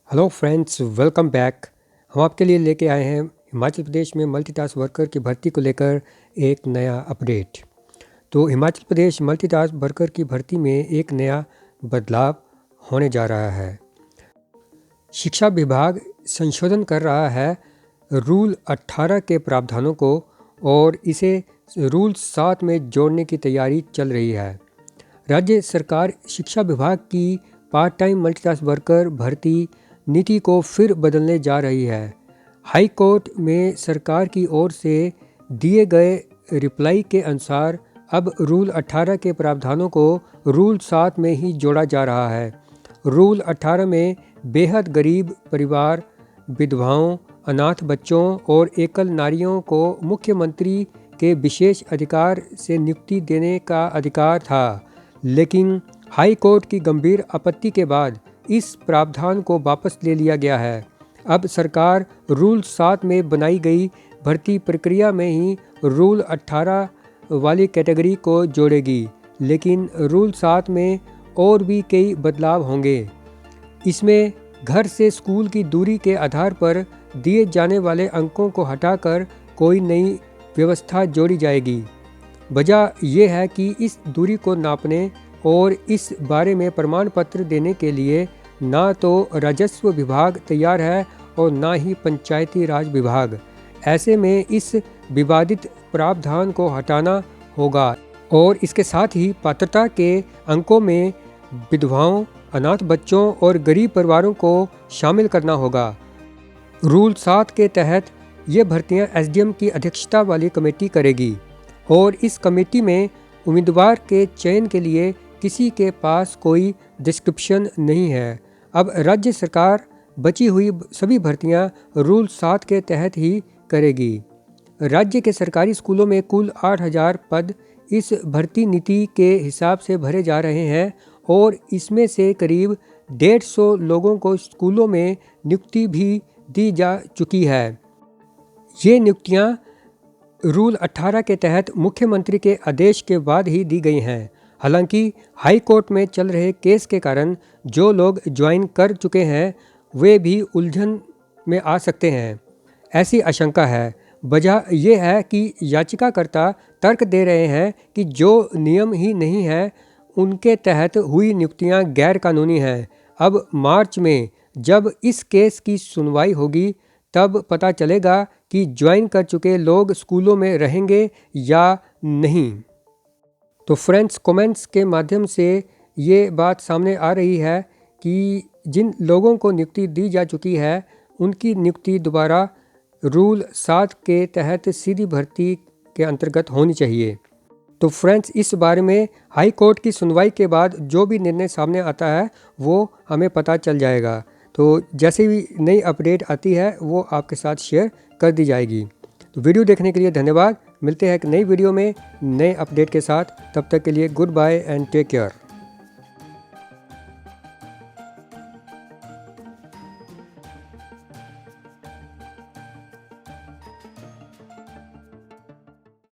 Hello friends, welcome back. हम आपके लिए लेके आए हैं हिमाचल प्रदेश में मल्टीटास्क वर्कर की भर्ती को लेकर एक नया अपडेट। तो हिमाचल प्रदेश मल्टीटास्क वर्कर की भर्ती में एक नया बदलाव होने जा रहा है। शिक्षा विभाग संशोधन कर रहा है रूल 18 के प्रावधानों को और इसे रूल 7 में जोड़ने की तैयारी चल रही है। राज्य सरकार शिक्षा विभाग की पार्ट टाइम मल्टीटास्क वर्कर भर्ती नीति को फिर बदलने जा रही है। हाई कोर्ट में सरकार की ओर से दिए गए रिप्लाई के अनुसार अब रूल 18 के प्रावधानों को रूल 7 में ही जोड़ा जा रहा है। रूल 18 में बेहद गरीब परिवार, विधवाओं, अनाथ बच्चों और एकल नारियों को मुख्यमंत्री के विशेष अधिकार से नियुक्ति देने का अधिकार था, लेकिन हाई कोर्ट की गंभीर आपत्ति के बाद इस प्रावधान को वापस ले लिया गया है। अब सरकार रूल 7 में बनाई गई भर्ती प्रक्रिया में ही रूल 18 वाली कैटेगरी को जोड़ेगी, लेकिन रूल 7 में और भी कई बदलाव होंगे। इसमें घर से स्कूल की दूरी के आधार पर दिए जाने वाले अंकों को हटाकर कोई नई व्यवस्था जोड़ी जाएगी। वजह यह है कि इस दूरी को नापने और इस बारे में प्रमाण पत्र देने के लिए ना तो राजस्व विभाग तैयार है और ना ही पंचायती राज विभाग। ऐसे में इस विवादित प्रावधान को हटाना होगा और इसके साथ ही पात्रता के अंकों में विधवाओं, अनाथ बच्चों और गरीब परिवारों को शामिल करना होगा। रूल 7 के तहत ये भर्तियां एसडीएम की अध्यक्षता वाली कमेटी करेगी और इस कमेटी में उम्मीदवार के चयन के लिए किसी के पास कोई डिस्क्रिप्शन नहीं है। अब राज्य सरकार बची हुई सभी भर्तियां रूल 7 के तहत ही करेगी। राज्य के सरकारी स्कूलों में कुल 8,000 पद इस भर्ती नीति के हिसाब से भरे जा रहे हैं और इसमें से करीब 150 लोगों को स्कूलों में नियुक्ति भी दी जा चुकी है। ये नियुक्तियां रूल 18 के तहत मुख्यमंत्री के आदेश के बाद ही दी गई हैं। हालांकि हाई कोर्ट में चल रहे केस के कारण जो लोग ज्वाइन कर चुके हैं वे भी उलझन में आ सकते हैं, ऐसी आशंका है। वजह यह है कि याचिकाकर्ता तर्क दे रहे हैं कि जो नियम ही नहीं है उनके तहत हुई नियुक्तियां गैर कानूनी हैं। अब मार्च में जब इस केस की सुनवाई होगी तब पता चलेगा कि ज्वाइन कर चुके लोग स्कूलों में रहेंगे या नहीं। तो फ्रेंड्स, कमेंट्स के माध्यम से ये बात सामने आ रही है कि जिन लोगों को नियुक्ति दी जा चुकी है उनकी नियुक्ति दोबारा रूल 7 के तहत सीधी भर्ती के अंतर्गत होनी चाहिए। तो फ्रेंड्स, इस बारे में हाई कोर्ट की सुनवाई के बाद जो भी निर्णय सामने आता है वो हमें पता चल जाएगा। तो जैसे भी नई अपडेट आती है वो आपके साथ शेयर कर दी जाएगी। तो वीडियो देखने के लिए धन्यवाद। मिलते हैं एक नई वीडियो में नए अपडेट के साथ। तब तक के लिए goodbye and take care.